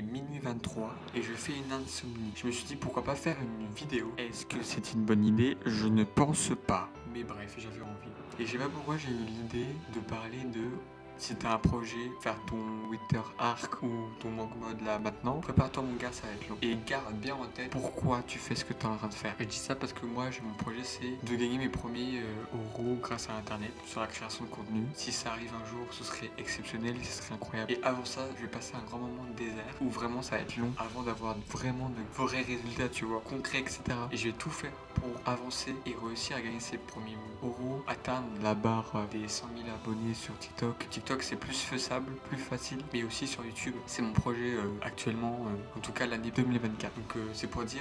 minuit 23 et je fais une insomnie. Je me suis dit pourquoi pas faire une vidéo. Est-ce que c'est une bonne idée? Je ne pense pas. Mais bref, j'avais envie. Et je sais pas pourquoi j'ai eu l'idée de parler de... Si t'as un projet, faire ton Winter Arc ou ton Monk Mode là maintenant, prépare-toi mon gars, ça va être long. Et garde bien en tête pourquoi tu fais ce que t'es en train de faire. Et je dis ça parce que moi, mon projet c'est de gagner mes premiers euros grâce à internet sur la création de contenu. Si ça arrive un jour, ce serait exceptionnel, ce serait incroyable. Et avant ça, je vais passer un grand moment de désert où vraiment ça va être long avant d'avoir vraiment de vrais résultats, tu vois, concrets, etc. Et je vais tout faire pour avancer et réussir à gagner ces premiers euros, atteindre la barre des 100 000 abonnés sur TikTok. TikTok c'est plus faisable, plus facile, mais aussi sur YouTube. C'est mon projet actuellement, en tout cas l'année 2024. Donc c'est pour dire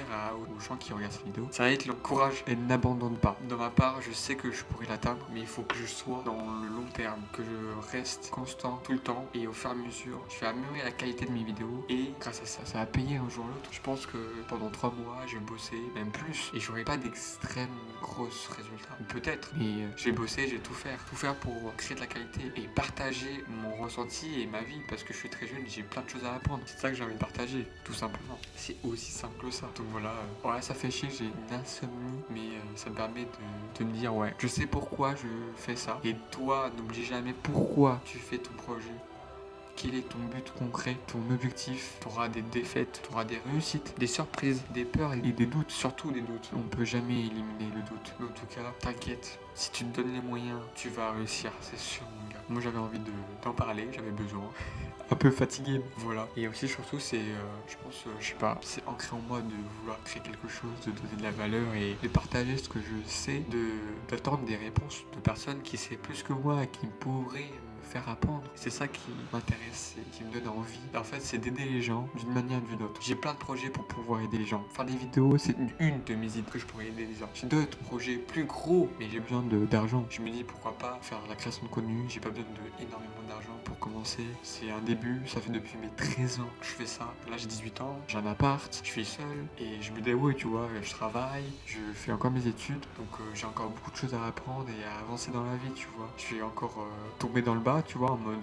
aux gens qui regardent cette vidéo, ça va être le courage et n'abandonne pas. Dans ma part, je sais que je pourrais l'atteindre, mais il faut que je sois dans le long terme, que je reste constant tout le temps et au fur et à mesure, je vais améliorer la qualité de mes vidéos et grâce à ça, ça va payer un jour ou l'autre. Je pense que pendant 3 mois, je vais bosser, même plus, et j'aurai pas d'extrêmes grosses résultats. Peut-être, mais je vais bosser, je vais tout faire pour créer de la qualité et partager mon ressenti et ma vie parce que je suis très jeune, j'ai plein de choses à apprendre. C'est ça que j'ai envie de partager, tout simplement. C'est aussi simple que ça. Donc voilà, ouais, ça fait chier, j'ai une insomnie, mais ça me permet de me dire, ouais, je sais pourquoi je fais ça. Et toi, n'oublie jamais pourquoi tu fais ton projet. Quel est ton but concret, ton objectif? Tu auras des défaites, tu auras des réussites, des surprises, des peurs et des doutes, surtout des doutes. On peut jamais éliminer le doute. Mais en tout cas, t'inquiète, si tu te donnes les moyens, tu vas réussir, c'est sûr mon gars. Moi j'avais envie d'en parler, j'avais besoin. Un peu fatigué, voilà. Et aussi surtout c'est, je pense, je sais pas, c'est ancré en moi de vouloir créer quelque chose, de donner de la valeur et de partager ce que je sais, d'attendre des réponses de personnes qui savent plus que moi, qui pourraient me faire apprendre. C'est ça qui m'intéresse et qui me donne envie. En fait, c'est d'aider les gens d'une manière ou d'une autre. J'ai plein de projets pour pouvoir aider les gens. Faire des vidéos, c'est une de mes idées que je pourrais aider les gens. J'ai d'autres projets plus gros, mais j'ai besoin d'argent. Je me dis pourquoi pas faire la création de contenu. J'ai pas besoin d'énormément d'argent pour commencer. C'est un début. Ça fait depuis mes 13 ans que je fais ça. Là, j'ai 18 ans. J'ai un appart. Je suis seul et je me débrouille, tu vois. Je travaille. Je fais encore mes études. Donc, j'ai encore beaucoup de choses à apprendre et à avancer dans la vie, tu vois. Je vais encore tomber dans le bas, tu vois, en mode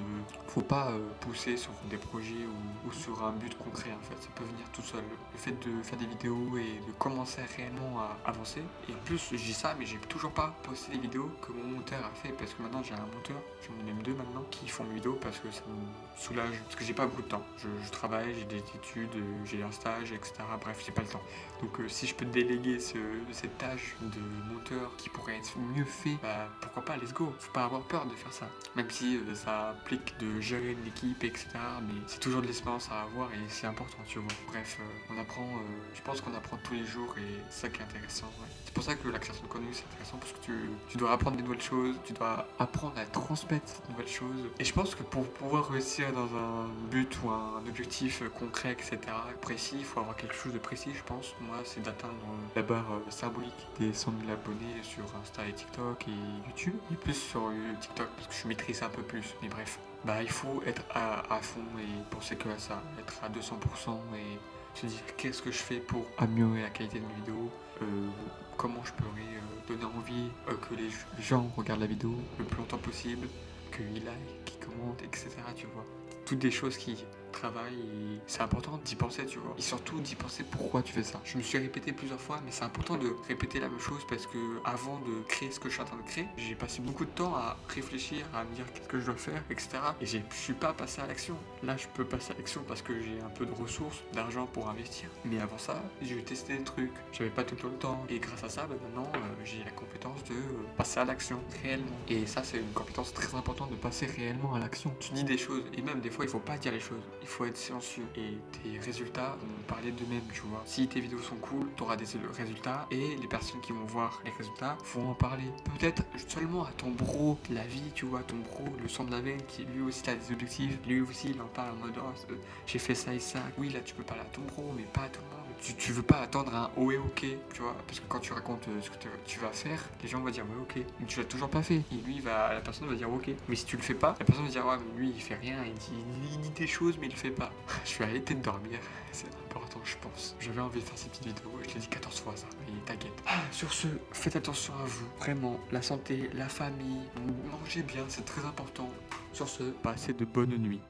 faut pas pousser sur des projets ou sur un but concret en fait, ça peut venir tout seul. Le fait de faire des vidéos et de commencer réellement à avancer, et en plus je dis ça mais j'ai toujours pas posté les vidéos que mon monteur a fait parce que maintenant j'ai un monteur, j'en ai même deux maintenant qui font mes vidéos parce que ça me soulage, parce que j'ai pas beaucoup de temps, je travaille, j'ai des études, j'ai un stage, etc. Bref, j'ai pas le temps. Donc si je peux déléguer cette tâche de monteur qui pourrait être mieux fait, bah pourquoi pas, let's go. Faut pas avoir peur de faire ça. Même si ça implique de gérer une équipe, etc. Mais c'est toujours de l'expérience à avoir et c'est important, tu vois. Bref, on apprend, je pense qu'on apprend tous les jours et c'est ça qui est intéressant. Ouais. C'est pour ça que la création de contenu c'est intéressant parce que tu dois apprendre des nouvelles choses, tu dois apprendre à transmettre ces nouvelles choses. Et je pense que pour pouvoir réussir dans un but ou un objectif concret, etc., précis, il faut avoir quelque chose de précis, je pense. Moi, c'est d'atteindre la barre symbolique des 100 000 abonnés sur Insta et TikTok et YouTube. Et plus sur TikTok parce que je maîtrise un peu plus. Mais bref, bah il faut être à fond et penser que à ça, être à 200% et se dire qu'est-ce que je fais pour améliorer la qualité de mes vidéos, comment je pourrais donner envie que les gens regardent la vidéo le plus longtemps possible, qu'ils like, qu'ils commentent, etc. Tu vois, toutes des choses qui travaillent et c'est important d'y penser, tu vois, et surtout d'y penser pourquoi tu fais ça. Je me suis répété plusieurs fois, mais c'est important de répéter la même chose parce que avant de créer ce que je suis en train de créer, j'ai passé beaucoup de temps à réfléchir, à me dire qu'est-ce que je dois faire, etc. Et je suis pas passé à l'action. Là, je peux passer à l'action parce que j'ai un peu de ressources, d'argent pour investir. Mais avant ça, j'ai testé des trucs, j'avais pas tout le temps. Et grâce à ça, bah, maintenant, j'ai la compétence de passer à l'action réellement. Et ça, c'est une compétence très importante de passer réellement à l'action. Tu dis des choses et même des fois, il faut pas dire les choses. Il faut être silencieux et tes résultats vont parler d'eux-mêmes, tu vois. Si tes vidéos sont cool, tu auras des résultats et les personnes qui vont voir les résultats vont en parler. Peut-être seulement à ton bro de la vie, tu vois, ton bro, le sang de la veine qui lui aussi a des objectifs, lui aussi il en parle en mode oh, j'ai fait ça et ça. Oui, là tu peux parler à ton bro, mais pas à tout le monde. Tu veux pas attendre un oh et ok, tu vois, parce que quand tu racontes ce que tu vas faire, les gens vont dire ouais ok, mais tu l'as toujours pas fait. Et lui la personne va dire ok, mais si tu le fais pas, la personne va dire ouais mais lui il fait rien, il dit des choses mais il le fait pas. Je vais arrêter de dormir, c'est important je pense. J'avais envie de faire ces petites vidéos et je l'ai dit 14 fois ça, mais t'inquiète. Sur ce, faites attention à vous, vraiment, la santé, la famille, mangez bien, c'est très important. Sur ce, passez de bonnes nuits.